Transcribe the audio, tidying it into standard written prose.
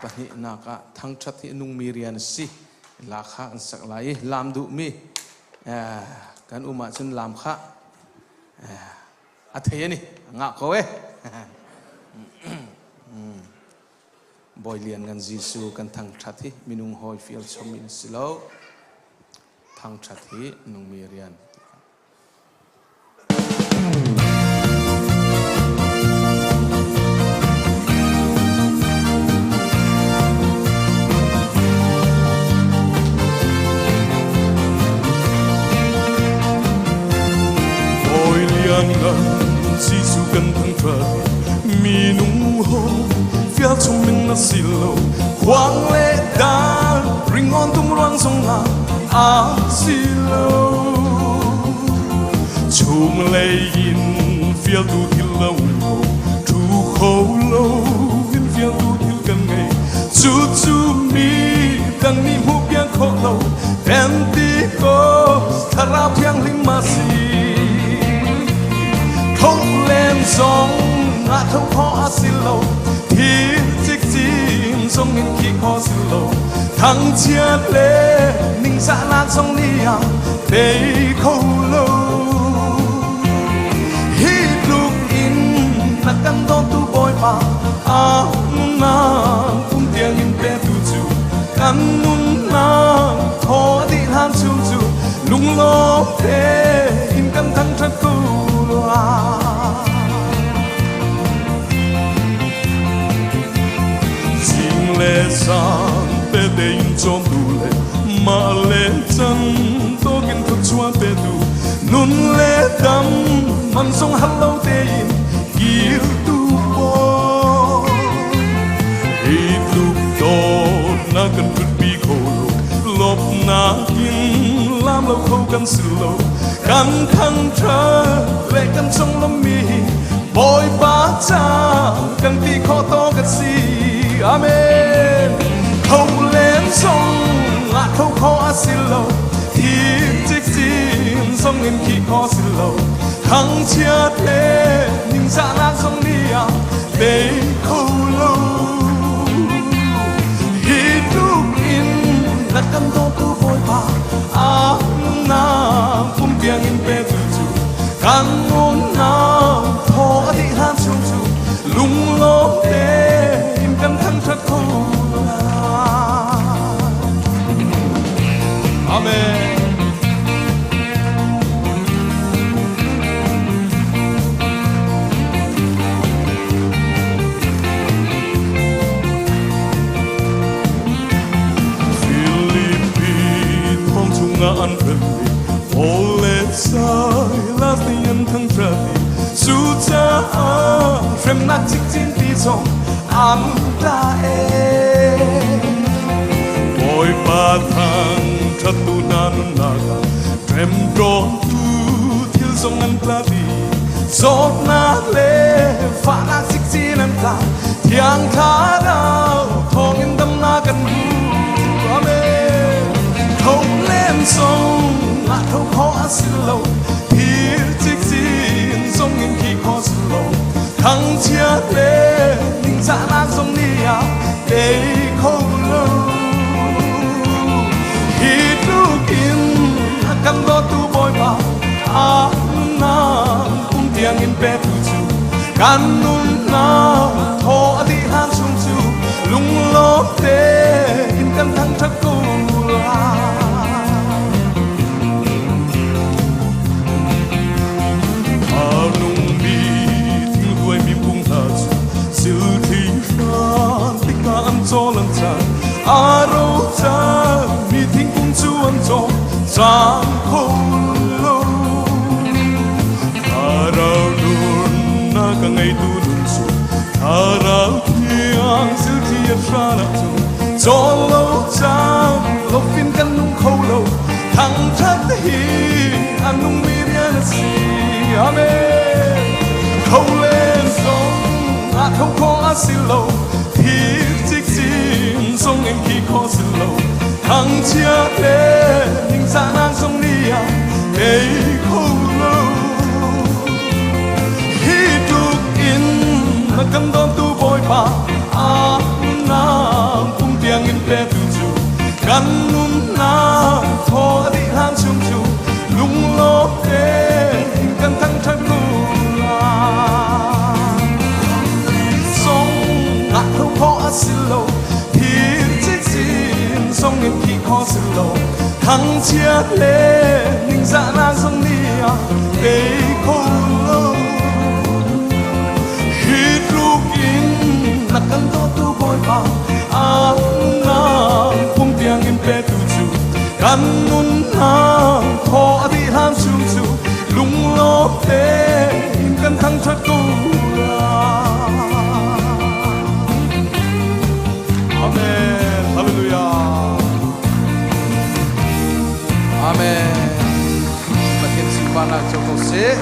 pahni naka thang chati nung mirian si lakha an saklai lam du mi kan uma chun lam kha athayani nga kowe boilian gan jisu kan thang chati minung hoi fiel chomin silo thang chati nung mirian Jisu kan thang chati minung hoi fiel chomin na silo Quang lệ đan ring on tung loan sông hà silo chung lệ in fiel tu thil lâu tu khâu lâu in fiel tu thil gần ngày chu chu mi đằng mi mu biang khâu lâu em ti ko thara phiang lim ma si không lên sóng ngã thâu khó xin lâu thì chiếc chim sông in khi khó xin lâu thằng chia lệ ninh xã lan sông đi à để khâu lâu hít lúc in là căn đó tu bồi mà na cũng tiếng in bé tu chu căn nun na thọ đi han chu chu lung lo thế in căn thăng trật tu Jing le san pe de in chom du le ma le chan to kin thuk chua pe du nun le dam man song hello te in gil tu bo e tu do na kan put bi ko lop na kin lam lo ko kan silo kan thăng thơ lệ kan sông lâm mi bồi ba cha kan ti khó to kan si amen không lên sông ngã không khó xin lâu thì chiếc xin sông in khi khó xin lâu thăng chia thế nhưng xa lan sông đi à để khâu lâu hít lúc in là căn tô tu bồi ba na cũng tiếng in bé tu chu căn ngôn na thọ đi han chu chu lung lo để im căn thăng thất khâu amen Philippines phong chung nga an phật Ole sai las nian thang trati su cha frem nak chik chin ti song am ta e boy pa thang chat tu nan na frem do tu thil song an plati zot na le fa nak chik chin an ta thiang tha dao thong in dam na kan amen không lên sông ngã thâu khó xin lâu thì chiếc xin sông in khi khó xin lâu thằng chia lệ nhưng dã lan sông đi à để khâu lâu khi lúc in căn đó tu bồi bà na cũng tiếng in bé tu chu căn nun na thọ đi han sung chu lung lo thế in căn thăng thất cô cho lần tràn aro cha mi thinh cung chuan cho giang không lâu arao nun na ka ngai tu nun su arao thiang sil thiệt ra la cho lâu cha lâu fin căn nung khâu lâu thằng thắt hi anh nung mi rian si amen khâu lên sông khâu khó xin lâu thì chiếc xin sông em khi khó xin lâu thằng chia lệ nhưng xa nàng sông đi à để khâu lâu khi trục in mà cầm đón tu bồi bà na ngã không khó xin lỗi thiên chết xin sông em khi khó xin lỗi thăng chia lên ninh dạ na sông nia để khô lâu khi lúc in nặc căn tô tu bồi bao anh na phung tiếng em bé tu chu căn nun na khó đi ham sum su lung lốp thế căn thăng thoát tu Amen. Hallelujah. Amen. Makin simpan cho con sẽ